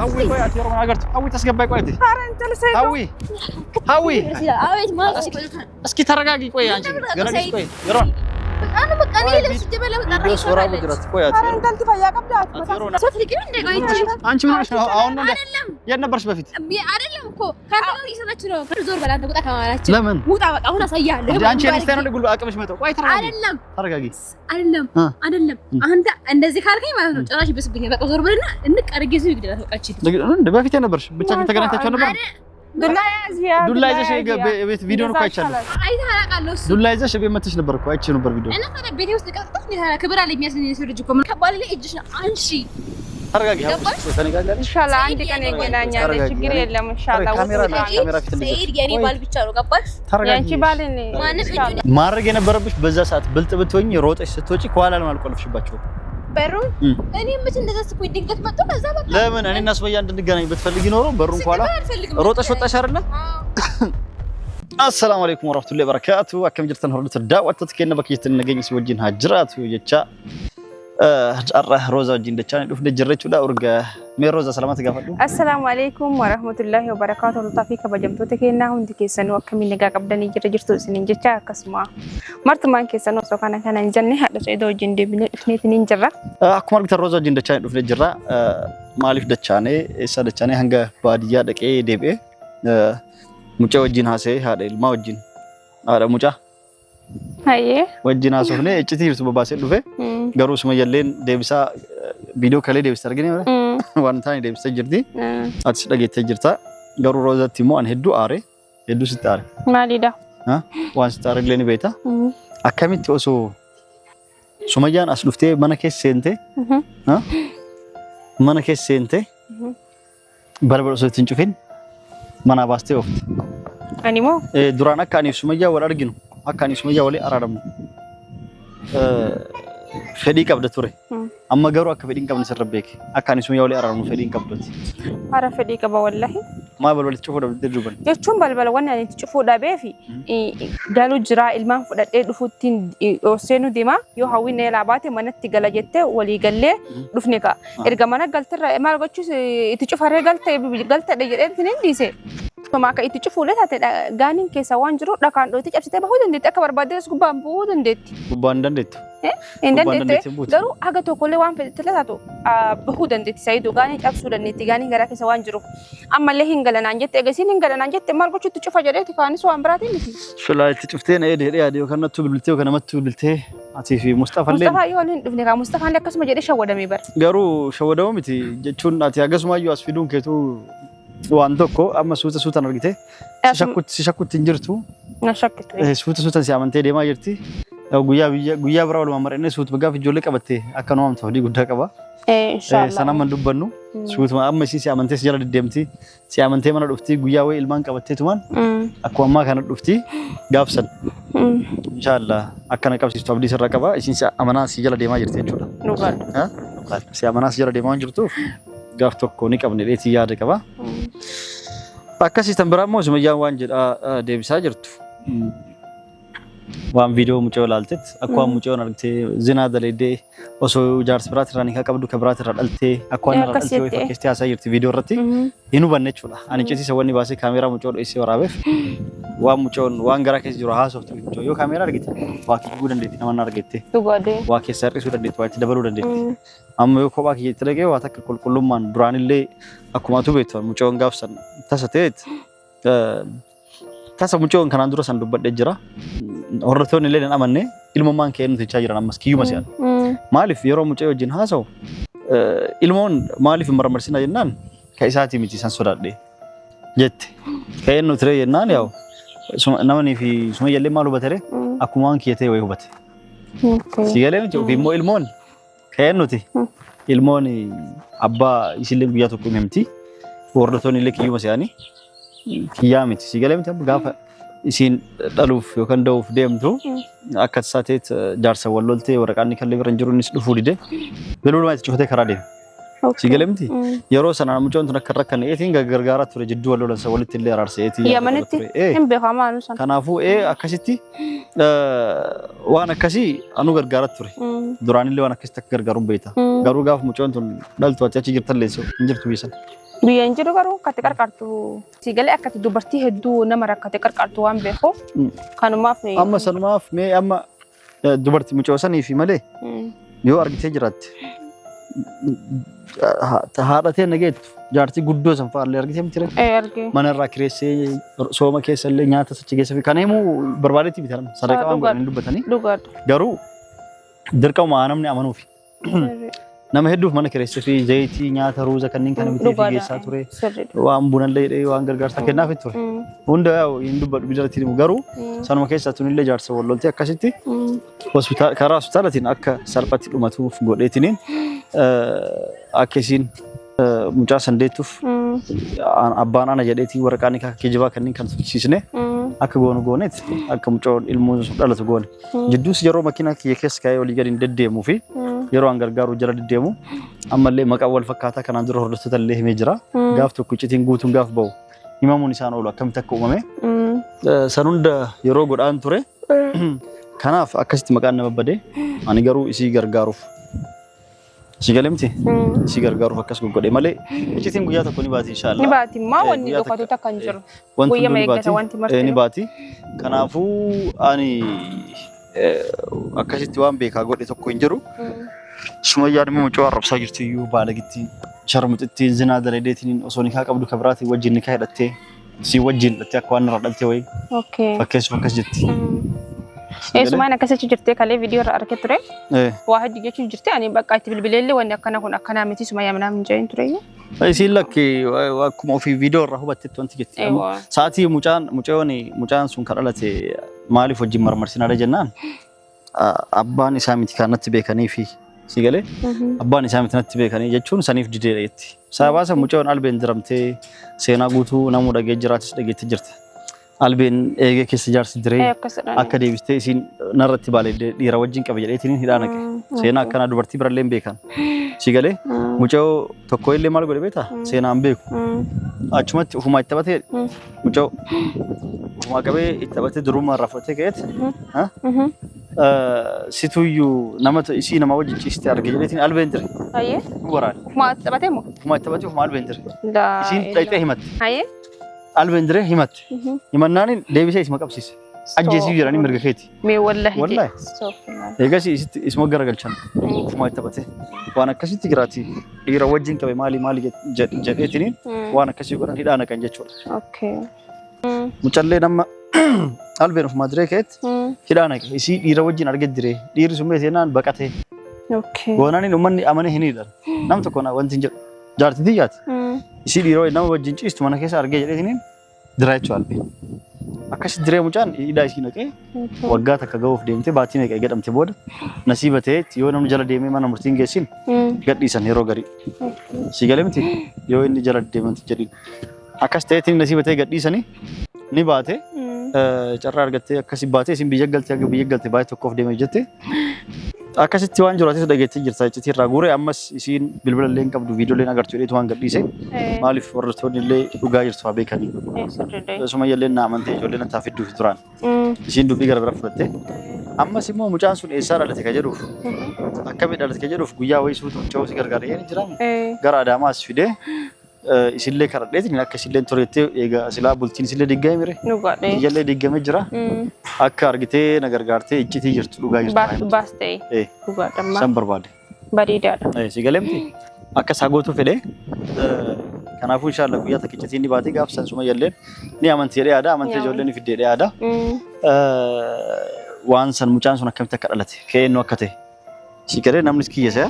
هاوي كوي أتيرو من أجرت هاوي تسقى كوي دي هاوي اسكي ترجعي كوي أنت جراني كوي جران أنا بقى أنا ليش جبل بيو سورا بجرات كوي أتيرو أنا قلت فيا قبل صوت لك من دقيقة أنت من عشان أون يا نبرش بفيت أنا كو كان يسمع شنو فرزور بلا أنت قلت أكمل لمن مو تعب أنا سيء أنت نستنى نقول أكمل مش متو كوي ترجعي أنا لم أنت ذكرك ما هو أنا بس بيني بقى زور بلنا إنك أرجع زوج ده أكيد ده بفيت أنا برش بتشاف أنت قرنت شو نبر دولا إذا شيء بيت فيديو نكوي شلون أي هذا قال له دولا إذا شيء ما تيجي نبر كوي شنو نبر فيديو أنا كان بيتي وسط كتبني هذا كبر على مياه سنين يسرجكم كبالي لي إيش أنشي ترجعي إن شاء الله عندك أنا جنانيا شكرا لله إن شاء الله كاميرا في سيد يعني بال بيشارو كباش يعني بالني ما نفع ما رجعنا بربش بزا ساعات بلت بتويني روت إيش ستوجي كوالا لما نقول في شباكه برون أنا متى نزلت كوي دقت ما تبغى زبط لا من أنا الناس ويا عندنا جاني بتفلقي نورو برون كوالا روت أشوت أشارنا السلام عليكم ورحمة الله وبركاته أكمل جرتنا هردت الدعوة تتكلم بكيت النجيم سوجين هجرات ويجتشا أره روزا جين دچان دوف دجرچو دا ورغا مي روزا سلامات غافدو السلام عليكم ورحمة الله وبركاته لطافي كبجمتو تكينا هندي كيسانو كمي نغا قبدني جرجرتو سنين جچا كسما مرتمان كيسانو سوكانا كان جنني هذا سيدو جين دي بنيتنين جرا اكو مرغ روزا جين دچان دوف دجرا مالف دچاني اسا دچاني هنگا باديا دقي ديبي ሙጫ ወጂን ሀሴ ሃደል ማወጂን አረ ሙጫ ሃዬ ወጂን አሶፍኔ እጭቲ ይርሱ በባሴ ዱፌ ገሩስ መየሌን ዴብሳ ቪዲዮ ከሌ ዴብሳ አርገኔ ዋንታኒ ዴብሳ ጅርቲ አትስ ደጌተ ጅርታ ገሩ ሮዘቲ ሞ አን ሄዱ አሬ ሄዱ ስታረ ማሊዳ ዋን ስታረ ግሌኒ ቤታ አካሚት ኦሶ ሱመያን አስሉፍቴ መነከስ ሴንቴ መነከስ ሴንቴ በርበሮ ሶትንጩፌን mana baste oft animo durana kani sumayya wal arginu akani sumayya wali araram fedi qabda ture amma garu akka fedin qabne sarabek akani sumayya wali araram fedin qabdat ara fedi qaba wallahi ma balbal chufu da dirjuban yechun balbal wannan chufu da befi dalu jira ilman fudade dufutin osenu dima yo hawine labate manatti galajette wali galle dufne ka erga mana galtira mal gochu itu chufare galte de yeden tinin dise Toma ka itu cufu leta te ganin ke sawan jero da kan do ti capsite ba hudun det aka barbade su bam hudun det bandan det indan det daru aga to kolle wan fe telata to hudun det sai do ganin capsu dan net ganin gara ke sawan jero amma le hingala nan jette ga sin hingala nan jette mar gochu tu cufa jere ti kan so ambrati ni sulai ti cufte ne de de yo kan tu bilte kan matu bilte ati fi mustafa le mustafa yo len dufne ka mustafa le kasma jere shawada mi bar garu shawada miti jechun ati agasma yo asfidun ketu ዋንቶኮ አመሱተ ሱተን አርግቴ ሲሸኩት እንጅርቱ ነሸክቱ ሱተን ሲያመንቴ ደማ ይርቲ ጉያ ብራው ለማመረነ ሱት በጋፍ ጆለ ቀበቴ አከኖም ተውዲ ጉዳ ቀባ ኢንሻአላህ ሰናም መንዱበኑ ሱት አመሲ ሲያመንቴ ሲጀራ ደምቲ ሲያመንቴ ማና ዱፍቲ ጉያ ወይ ኢልማን ቀበቴ ቱማን አኳማ ካነ ዱፍቲ ጋፍሰን ኢንሻአላህ አከነ ቀብሲ ተብዲ ሰራ ቀባ እሲን ሲያመና ሲጀራ ደማ ይርቲ ቹላ ኑጋል ሲያመና ሲጀራ ደማ ይርቱ gaaf tokko ni qabne leeti yaada qaba akkasi tambiramo sumayyan waan jedha deebisaa jirtu waan video mucoo laaltet akka mucoo argte zina dalede oso jaars biraat irraa ka qabdu ka biraat irraa dhalte akka waan dhalte way fakkeesti haasaa jirti video irratti hinu banne jechuudha ani citi sawwanni baasee kaameeraa mucoo dho'isee waraabeef waan mucoon waan gara keessa jiru haasoftu mucoo yoo kaameeraa argite waa kibbuu dandeetti naman argette waa keessa hir'isuu dandeetti waa itti dabaluu dandeetti amma yoo kophaa kiyya itti dhagee waa takka qulqullummaan duraanillee akkumatu beektu mucoon gaafsan tasateet tasa mucoon kanaan dura san dubbadhe jira hordotoonni illee nan amanne ilmummaan kee nuti jechaa jiran ammas kiyyuma si'an maaliif yeroo mucoo wajjin haasawu ilmoon maaliif marmarsina jennaan ka isaatii miti san sodaadhe jette ka'een nuti ree jennaan yaa'u namanii fi sumayyallee maal hubatere akkumaan kiyya ta'e wayi hubate sigalee miti ofii immoo ilmoon ka'een nuti ilmoon abbaa isillee guyyaa tokko himti hordotoonni illee kiyyuma si'anii kiyyaa miti sigalee miti gaafa isin dhaluuf yookaan da'uuf deemtu akka tasaateet jaarsa walloltee waraqaanni kallee bira jiru innis dhufuu dide beluuduma itti cufatee karaa deema sigalee miti yeroo sana mucoon tun akka rakkan eetiin gargaaraa ture jidduu wallolansa walitti illee araarsa eetii yamanitti hin beekamaa san kanaafuu akkasitti waan akkasii anu gargaaraa ture duraanillee waan akkasitti akka gargaaruun beekta garuu gaafa mucoon tun dhaltu ati achi jirtan leessu hin jirtu biisan Biyya jiru garuu katti qarqartu si galee akkati dubartii hedduu nama rakkate qarqartu waan beekuuf kanumaaf amma sanumaaf mee amma dubartii mucoosanii fi malee yoo argitee jiraatte haadhatee nageettu jaartii guddoo san fa'aallee argitee miti arge mana irraa kireessee sooma keessa illee nyaata sachi keessa fi kana himuu barbaadetti bitan sadaqaa waan godhanii dubbatanii garuu dirqama namni amanuufi nama hedduuf mana kireessee fi zayitii nyaata ruuza kanneen kana bitee fi geessaa ture waan bunallee waan gargaarsa kennaaf ture hunda hin dubbadhu bidirratti himu garuu sanuma keessaa tunillee jaarsa walloltee akkasitti karaa hospitaalatiin akka salphatti dhumatuuf godheetiniin akka isiin mucaa sandeettuuf abbaan ana jedheetii waraqaan kijibaa kanneen kan tursiisne akka gooneet akka mucoon ilmoo dhalatu goone jidduus yeroo makiinaa kiyya keessa kaa'ee olii gadi deddeemuu fi yeroo an gargaaru jira deddeemu ammallee maqaa wal fakkaataa kanaan dura hordoftoota illee himee jira gaaf tokko iccitiin guutuun gaaf ba'u himamuun isaan oolu akkamitti akka uumame san hunda yeroo godhaan ture kanaaf akkasitti maqaan nama badee ani garuu isii gargaaruuf si galemti si gargaaruuf akkas godhe malee iccitiin guyyaa tokko ni baati inshallah ni baati maa wanni dhokatu takka hin jiru guyyaa meeqata wanti martee ni baati kanaafuu ani akkasitti waan beekaa godhe tokko hin jiru sumayyaan immoo mucoo arrabsaa jirtu iyyuu baalagitti sharmuxitti zinaa daleedeetiin osoo nikaa qabdu kabiraatii wajjin nikaa hidhattee si wajjin hidhattee akka waan irraa dhaltee wayii fakkeessuuf akkas jetti Sumaan akkasitti jirtee kalee viidiyoo irraa argee ture waa hedduu jechuun jirtee ani bakka itti bilbileellee wanni akkana kun akkanaa miti sumayyaa manaa hin jedhin ture isiin lakki akkuma ofii viidiyoo irraa hubattetti wanti jetti sa'aatii mucaan sun kan dhalate maaliif wajjin marmarsinaa jennaan abbaan isaa miti kanatti beekanii fi si galee abbaan isaa miti natti beekanii jechuun saniif dideedha jetti sabaasa mucaan albeen diramtee seenaa guutuu namuu dhagee jiraatis dhageetti jirti albeen eegee keessa jaarsi diree akka deebistee isiin narratti baalee dhiira wajjin qaba jedheetiin hidhaa naqe seenaa akkanaa dubartii birallee hin beekan si galee mucaa tokko illee maal godhe beektaa seenaan beeku achumatti ufumaa itti taphatee mucaa ufumaa qabee itti taphatee duruma raffatee ka'eet situyyuu nama isii nama wajjin ciistee arge jedheetiin albeen dire ayyee waraan ufumaa itti taphatee moo ufumaa itti taphatee ufumaa albeen dire isiin dhayxee himatte ayyee albeen dire himatte himannaanin deebisee isma qabsiise ajjeesii jiranii mirga keeti mee wallahi eegas isma garagalchan ufumaa itti taphatee waan akkasitti jiraati dhiira wajjin qabe maali jedheetiin waan akkasii godhan hidhaa naqan jechuudha mucallee nama albeen ufumaa diree keet hidhaa naqe isii dhiira wajjin arge diree dhiirri sun meeseenaan baqatee goonaniin uummanni amane hin hidhan nam tokko wanti hin jedhu jaartii xiyyaati isii dhiira nama wajjin ciistu mana keessa argee jedheetiin diraa jechuu albeen akkasi diree mucaan hidhaa isii naqee waggaa takka ga'uuf deemtee baatii meeqa eeggadhamte booda nasiiba ta'eetti yoo namni jala deemee mana murtiin geessin gadhiisan yeroo garii si galee miti yoo inni jala deemante jedhin akkas ta'eetiin nasiiba ta'ee gadhiisanii ni baate carraa argattee akkasi baatee isin biyya galtee baay'ee tokkoof deemee jette akkasitti waan jiraatis dhageettee jirta jechuudha irraa guuree ammas isiin bilbila illee hin qabdu viidiyoo illee agartuu dheetu waan gadhiise maaliif warrattoonni illee dhugaa jirtu haa beekanii sumayya illee na amantee ijoollee na taaf hedduuf turaan isiin dubbii gara bira fudhatte ammas immoo mucaan sun eessaa dhalate ka jedhuuf akkamii dhalate ka jedhuuf guyyaa wayii suutu mucaa si gargaaree hin jiraan gara Adaamaas fidee isillee karadheetiin akka isilleen toreettee egaa silaa bultiin isillee diggame mire iyyalee diggame jira akka argitee na gargaartee iccitii jirtu dhugaa jirtu baas ta'e dhugaadhammaa san barbaade bareedaadha si galemti akka isaa gootu fedhee kanaafuu inshallah guyyaa takka iccitiin ni baatee gaafsan sumayyalleen ni amantee yaada amantee ijoolleen fiddee yaada waan san mucaan sun akkamitti akka dhalate keennu akka ta'e si garee namni kiyyasa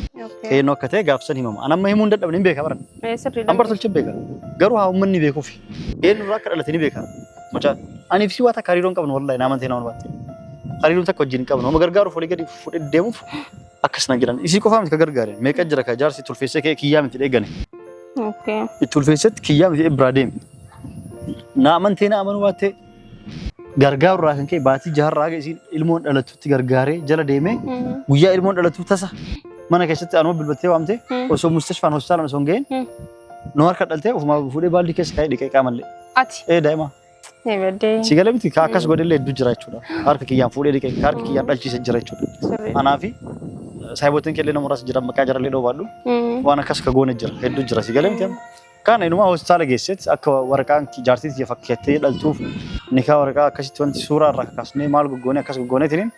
keennu akka ta'e gaafsan himama anamma himuun dadhabne hin beeka baran ambar tolche beeka garuu haa ummanni beekuuf keennu irraa akka dhalate ni beeka mucaan aniif si waata hariiroon qabnu wallahi naamantee nama baate hariiroon takka wajjin qabnu nama gargaaruuf olii gadi fudhee deemuuf akkas na jiran isii qofaa miti ka gargaare meeqa jira ka jaarsi tulfeessee kee kiyyaa miti dheeggane tulfeessetti kiyyaa miti biraa deeme naamantee na amanu baattee gargaaru irraa kan ka'e baatii jaarraa isiin ilmoon dhalatutti gargaaree jala deemee guyyaa ilmoon dhalatu tasa mana keessatti anuma bilbattee waamtee osoo mustashfaan hospitaalaan osoo hin ga'in nu harka dhaltee ofumaa fuudhee baaldii keessa kaa'ee dhiqee qaamallee ati daa'ima si galee miti akkas godhellee hedduu jira jechuudha harka kiyyaan fuudhee dhiqee harka kiyyaan dhalchiise jira jechuudha anaa fi saayiboottiin kellee nama muraasa jira maqaa jarallee dhoobaadhu waan akkas ka goone jira hedduu jira si galee miti Kan inuma hospitaala geessetti akka waraqaan jaartiitti fakkeettee dhaltuuf nikaa waraqaa akkasitti wanti suuraa irraa kaasnee maal goggoonee akkas goggooneetiin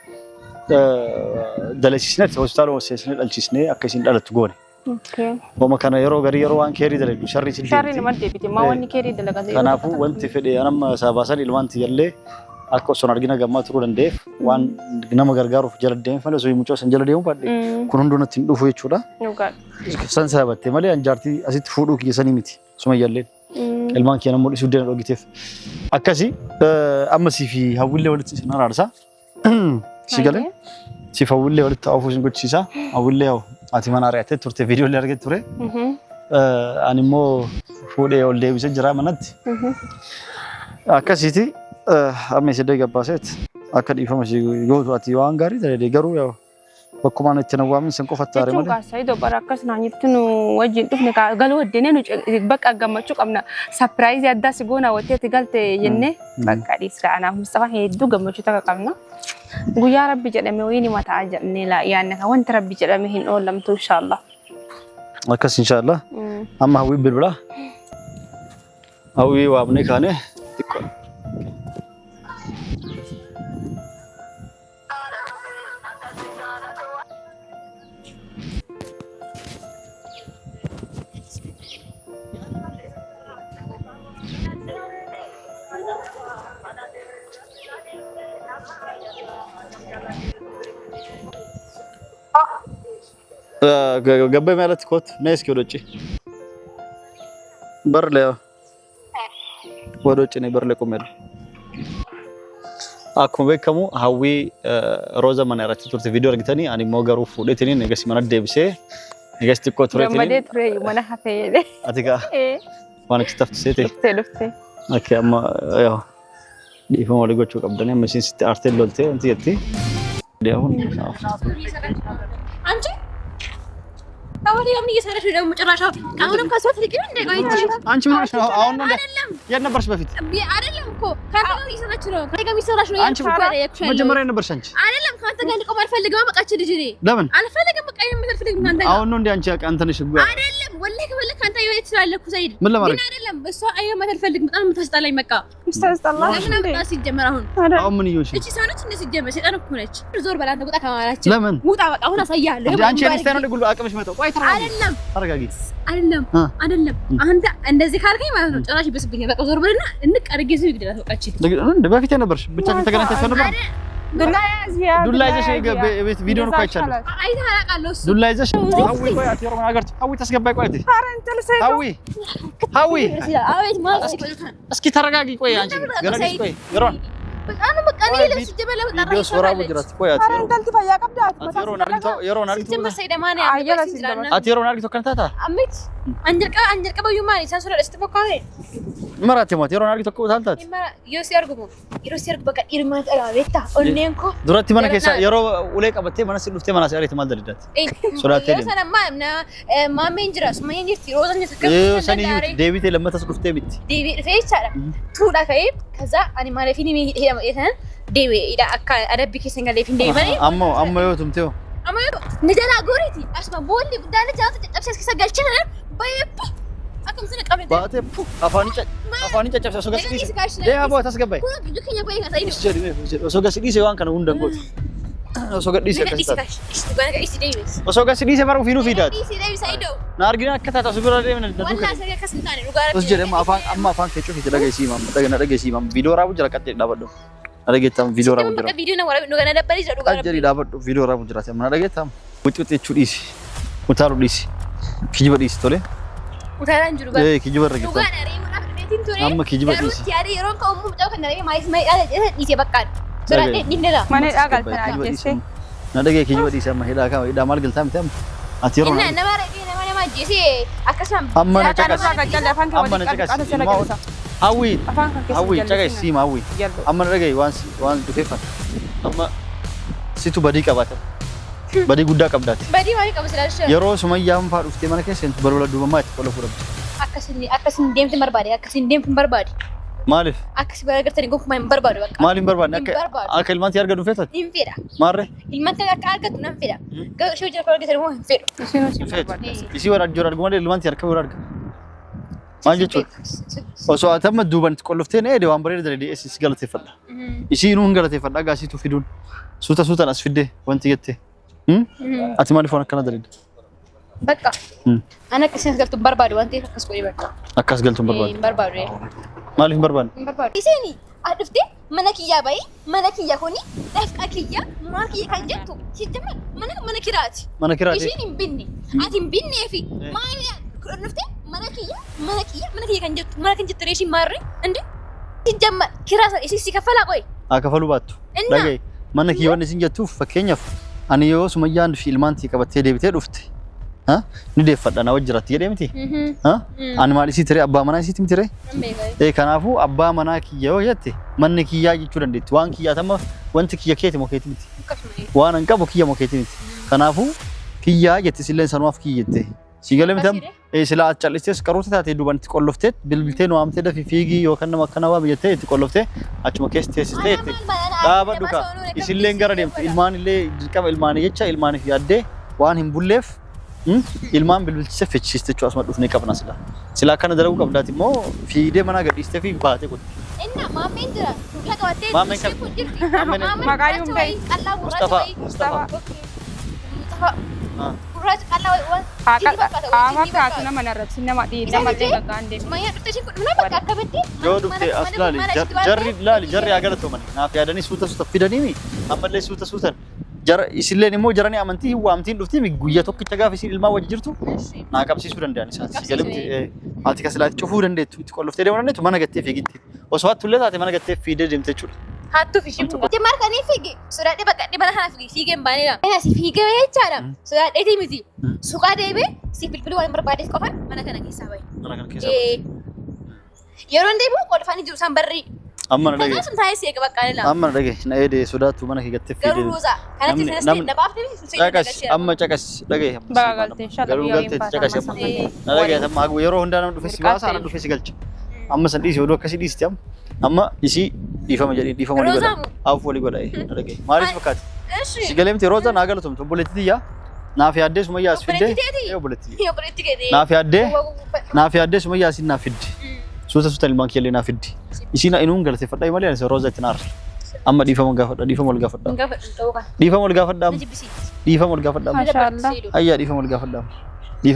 dalasiisnetti hospitaala hojjechiisnee dhalchiisnee akkasiin dhalattu goone. Wama kana yeroo garii yeroo waan keerii dalagu sharri sillee. Sharri nama deebite maa wanni keerii dalagate. Kanaafuu wanti fedhe anama sabaasan ilmaan tiyallee akka osoo argina gammaa turuu danda'eef waan nama gargaaruuf jala deemuuf malee osoo mucaa san jala deemu baadhe kun hunduu natti hin dhufu jechuudha. San sababattee malee anjaartii asitti fuudhuu kiyyasanii miti sumayyalleen ilmaan kee namoota isuu deena dhogiteef akkasii amma sii fi hawwillee walitti isin araarsaa si galee siif hawwillee walitti ta'uuf isin gochisiisaa hawwillee ati mana ari'attee turte viidiyoolee argite ture ani immoo fuudhee ol deebisee jira manatti akkasiiti. Amma isa deega baaset akka dhiifama si gootu ati waan gaarii ta'e garuu yaa bakkuma itti nawwaamin san qofa taare malee. Jechuun kaasii dobara akkas naannitti nu wajjin dhufne galuu waddeenee nu bakka gammachuu qabna sapiraayizii addaa si goona watteetti galte jennee bakka dhiisra anaaf Mustafa hedduu gammachuu takka qabna. Guyyaa Rabbi jedhame wayini mataa jennee yaanne wanti Rabbi jedhame hin oolamtu inshallah. Akkas inshallah. Amma hawwii bilbila. Hawwii waamne kaane xiqqoo. ገባይ ማለት ኮት ነይ እስኪ ወደ ውጪ በር ላይ ወደ ውጪ ነይ በር ላይ ቆሜያለሁ akkuma beekamu hawwii rooza mana irratti turte viidiyoo argitanii ani immoo garuu fuudheetini negas mana deebisee negas xiqqoo tureetini gammadee ture mana hafeeyedhe ati gaa waan achi taftiseete dhuftee akka amma yoo dhiifama walii gochuu qabdanii amma isiin sitti aartee loltee wanti jetti deemuun አንቺ ታወሪ ለምን እየሰራሽ ነው ደግሞ ጭራሻው አሁንም ከሷ ትልቂው እንደ ቆይቼ አንቺ ምን ሆነሽ ነው አሁን ነው የት ነበርሽ በፊት አይደለም እኮ ካንተ ጋር እየሰራች ነው ከኔ ጋር እየሰራች ነው አንቺ መጀመሪያ ነበርሽ አንቺ አይደለም ካንተ ጋር እንድቆም አልፈልግም በቃች ልጅ እኔ ለምን አልፈልግም በቃ የምፈልግም ካንተ ጋር አሁን ነው እንዴ አንቺ አንተ ነሽ አይደለም ወላሂ ወላሂ ካንተ ይወት ስላለኩ ሰይድ ምን ለማድረግ አይደለም እሷ አይደለም አልፈልግም በጣም የምታስጠላኝ በቃ ምስተስጠላ ለምን አምጣ ሲጀመር አሁን ምን ይዮሽ እቺ ሰውነች እንደ ሲጀመር ሰይጣን እኮ ነች ዞር በላ አንተ ቁጣ ከማላችሁ ለምን ውጣ በቃ አሁን አሳያለሁ አንቺ ነስተና ለጉሉ አቅምሽ መጣው ቆይ አይደለም ተረጋጊ አይደለም አንተ እንደዚህ ካልከኝ ማለት ነው ጭራሽ ይበስብኛል በቃ ዞር በልና እንቀርጌ ሰው ይግደላ ተወቃች እንደ በፊት ነበርሽ ብቻችን ተገናኝተሽ ነበር ዱላ ይዘሽ ቤት ቪዲዮ ነው አይቻለሁ አይታ አላቃለሁ ዱላ ይዘሽ አዊ ቆይ አትየሮ ምን አገርት አዊ ተስገባይ ቆይ አቲ አዊ አቤት ማለት እስኪ ተረጋጊ ቆይ አንቺ ገረግሽ ቆይ ይሮን በጣም በቃ እኔ ለስ ጀበለ በጣም ቪዲዮ ሶራ ወጅራት ቆይ አቲ ይሮን አርግቶ ጀመር ሰይደ ማን አትየሮ አርግቶ ከንታታ አሚት አንጀልቀ በዩ ማን ሳሱረ ለስተፈካሄ መራት የማት ይሮን አርግቶ ከታልታት ዮሲ አርጉሞ በቃ ኢርማ ተራቤታ ኦኔንኮ ዱራቲ ማነ ከሳ የሮ ኡሌ ቀበቴ ማነ ሲሉፍቴ ማነ ሲያሬት ማልደልዳት ሶዳቴ ሰላም ማሜን ጅራስ ማሜን ጅርቲ ሮዛን ሰኒ ዴቪት ለመተስ ዱፍቴ ቢት ዴቪት ፈይቻላ ቱዳ ፈይ ከዛ አኒ ማለፊኒ የተን ዴቪ ኢዳ አካ አደብ ከሰንጋ ለፊ ዴቪ ማለ አሞ yotum teo አሞ ንደላ ጎሪቲ አስማ ቦሊ ዳለ ጃት ተጨብሰስ ከሰጋልች በይፕ አከም ስነ ቀበቴ ባቴ አፋኒ ጨጨብሰ ሶጋስ ዲስ ደያ ቦ ታስገባይ ዱከኛ ቆይ ከሳይድ ሶጋስ ዲስ ዋን ከነ ሁንደንጎት ሶጋስ ዲስ ከስታ ሶጋስ ዲስ ባሩ ፊኑ ፊዳት ናርጊና ከተታ ሱብራ ደምን ደዱከ ወስጀደም አፋን ከጮ ፊት ደገሲ ማም ደገሲ ማም ቪዲዮ ራቡ ጀራ ቀጥ ዳበዶ አደገታም ቪዲዮ ራቡ ጀራ ቪዲዮ ነው ወራ ነው ነበር ይዘዱ ጋር አጀሪ ዳበዶ ቪዲዮ ራቡ ጀራ ተም አደገታም ውጥውጥ ቹዲስ ውታሩ ዲስ ኪጅበ ዲስ ቶሌ ውታራን ጅሩ ጋር ኪጅበ ረግታ ጋር አሬ ወራ ቤቲን ቶሌ አማ ኪጅበ ዲስ ያሪ ሮን ከኡሙ ጫው ከነሬ ማይስ ማይ አለ ዲስ በቃል ሱራቴ ዲንደላ ማኔ ዳጋልተና ጀሴ ናደገ ኪጅበ ዲስ አማ ሄዳ ካ ሄዳ ማልገልታም ተም አትየሮ እና ነባረ ነማኔ ማጀሴ አከሳም አማ ነጨቀስ አማ ነጨቀስ አዊ አዊ ጨቀስ ሲማ አዊ አማ ነደገ ዋን ዱፌፋ አማ ሲቱ በዲ ቀባተ በዲ ጉዳ ቀብዳት በዲ ማሪ ቀብስላሽ የሮ ሱመያም ፋዱፍቴ ማለከ ሰንት በለወላ ዱበማ ተቆለፉ ረብ አከስን ደምት መርባዲ አከስን ደምት መርባዲ ማለፍ አከስ በረገር ተኒ ጎፍ ማይ መርባዲ በቃ ማሊም በርባዲ አከል ማንት ያርገ ዱፌታት ኢንፌዳ ማረ ኢልማንተ አርገት ነንፌዳ ገሾ ጀር ኮርገ ተኒ ሞ ኢንፌዳ ኢሲ ወራ ጆራ አርገ ማለት ኢልማንት ያርከ ወራ አርገ ما جتشو وسو أتم الدوبان تقولفتين إيه دوام بريد دري إيش قالت يفلا يشيلون قالت يفلا قاسي تفيدون سوتا ناس فيده وانت جتة أتمنى فونا كنا دريد بقى أنا كسين قلت برباد وانت كسكولي بقى أكاس قلتم برباد برباد مالك برباد إيشيني عرفتي منك يا باي منك يا هوني دافك يا مالك يا كنجتو شجمل منك راتي إيشيني بني عادي بني في ما عرفتي منك يا كنجتو ريشي ماري عندي شجمل كراسة إيش كفلا قوي كفلوا باتو لقي منك يوان سنجتو فكينيف أنا يو سميان في المانتي كبتة ديبتة رفت ها ندي فد أنا وجرت يدي متي ها أنا مالي سيتري أبا منا سيتم تري إيه كنافو أبا منا كيا يتي من كيا يجورن دي توان كيا تما وانت كيا كيتي مكيتي متي وانا نكابو كيا مكيتي متي كنافو كيا يتي سيلين سنواف كيا يتي سيقول متهم إيه سلا أتشالستيس كروت تاتي دوبان تقولفتت بالبلتين وامتى ده في فيجي يوكنا مكنا وابيتة تقولفته أشوف كيستيس تيت لا بدوكا يسيلين قرديم إلمان اللي كم إلمان يجتشا إلمان في عده وان هم بولف إلمان بالسفج شيستشوا أسمع دوفني كابنا سلا كان درو كابداتي مو في ده منا قد يستفيق باتي كود إننا ما مين ترى لا كواتين ما مين كم ما قايم بي مصطفى كراج الله ما كاتنا من الرسول نما دي نما دي كاندي ما يرتجي كنا بقى كبتي جو دكتي أصلالي جري أقدر من نافي هذا نسوته في دنيمي أما اللي سوته يسيلني مو جراني أمانتي هو أمتين دكتي ميجويا توك تجا في سيل الماء وجرتو ناقب سيسو دنداني ساس يلمت هاتي كسلات تشوفوا دندي تقول في ديمون دندي ما نقتي في جدي وسوات تولد هاتي ما نقتي في ديم تشول هاتو في شيء تمر كني فيجي سرعة بقى دي mana في فيجي مباني لا أنا فيجي وين جارم سرعة دي مزي سوكا دي بي سيفيل بلو وانا بربادي كفر mana كنا كيساوي يرون دي بو قول فاني جوسان بري أما ندقي كذا سنتاي سيك بقى لا أما ندقي نأيدي سودات وما نكى جت في قالوا روزا أنا تنسى نبافني cakes أما cakes دقي بقالت إن شاء الله قالوا قالت cakes أما ندقي أما أقول يروح عندنا ندو في سباس أنا ندو في سجلش أما سندي سودو كسي دي ستيام أما يسي ديفا مجري ديفا مولي قلا أو فولي قلا إيه ندقي مارس فكات سجلهم تروزا ناقلتهم تبولتي يا نافي أديس ما ياسفيد يبولتي نافي أديس ما ياسين نافيد سوتا البنك اللي نافيد يسينا إنهم قالت فدا يمالي أنا روزا تنار أما ديفا مولي ديفا مولي قفدا ما شاء الله أيه ديفا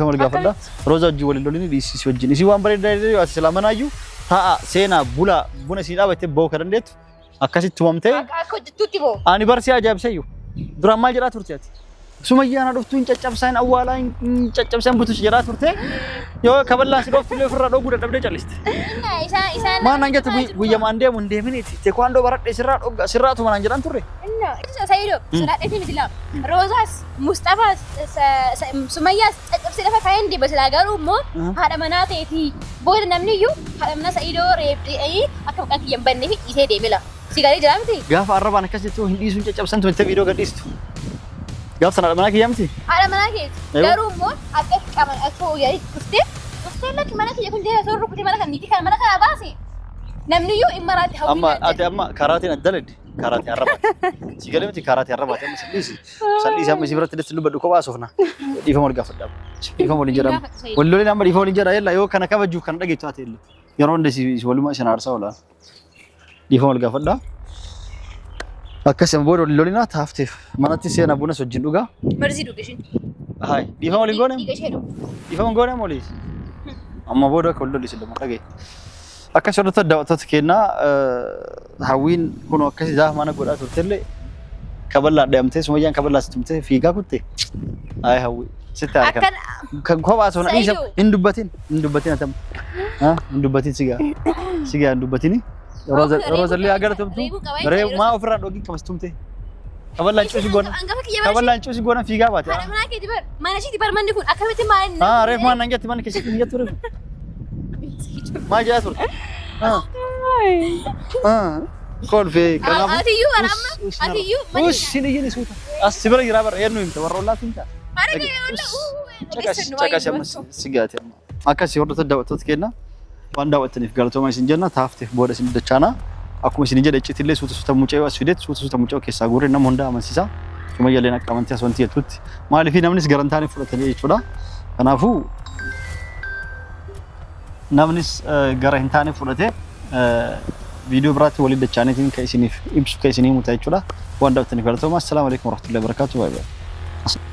مولي قفدا روزا جوالي لوليني ديسي سوجيني سي وان بري دايري أسلامنا أيو ها سينا بونا سينا بيت بو كرندت أكاسي توامته أنا برسي أجاب سيو درام ما جرات ورتيات سمية أنا رفتون تجاب سين أولا تجاب سين بتوش جرات ورته يو كبلا سيروف في الفرا دو غدا دبده جالست ما نانجت بويا ماندي مندي مني تيكواندو برات سرات ما نانجران توري إنه سيدو سرات إيه مثلا روزاس مصطفى سمية تجاب سيرفا كاين دي بس لاقارو مو هذا مناطق في بود نمنيو هذا منا سيدو ريب أي أكم كان ينبني في إيه دي ملا سيجاري جرامتي قاف عرب أنا كسيتو هندي سون تجاب سين تويتر فيديو قديستو قاف سنة مناك يامتي على مناك قارو مو أكيد كمان أكو يعني كستي لك مناك يكون جاي صور ركوتي مناك نيتي كان مناك أباسي نمنيو إمارات هاوي أما كاراتين الدلد كاراتين الرباط سيجاري متي كاراتين الرباط أما سليسي أما سيبرت تدس لو بدو كوا سوفنا ديفهم ولا قفدا ديفهم ولا جرام ولولي نام ديفهم ولا جرا يلا يو كنا كبجو كنا دقي تواتي يلا يرون دسي ولو ما شنارسا ولا ديفهم ولا قفدا أكاسم بورو لولينا تافتيف مناتي سينا بونا سجين دوغا مرزي دوغشين هاي ديفهم ولا غونم ديفهم غونم موليس أما بورو كله ليس دم لقي أكاسم رت دعوت كينا هاوين كونوا أكاسي ده مانا قرأت ورتلي كبلا دامته سميان كبلا ستمته فيجا كنتي هاي هاوي ستة كان كوا أصلا إيش إندوباتين أتم إندوباتين سيجا إندوباتيني روز اللي أقدر تمتو رأي ما أفراد دوغي كمستمته كبلا لانشوسي غونا فيجا بات أنا مناك دبر ما نشيد دبر من يكون أكملتي ما ريف ما نانجت ما نكشف نيجي توري ما جاء توري كون في كلام أتيو أرام أتيو وش سيني سوتا أسيبرا جرابر ينو إنت ورّولا تينتا أنا cakasih mas sigati akasi hordo tadawat kena pandawat ni galto ma sinjana tafte boda sin dachana aku mesin jada citille suta mucay wasfidet suta mucay kessa gore nam honda amasisa cuma yalena qamanti aswanti tut mali fi namnis garantani fulatani ichuda kanafu namnis gara hin taane fudhate viidiyoo biraatti walii dachaanetiin ka isiniif ibsu ka isinii mutaa jechuudha waan daawwattaniif galatooma assalamu alaykum warahmatullahi wabarakatuh.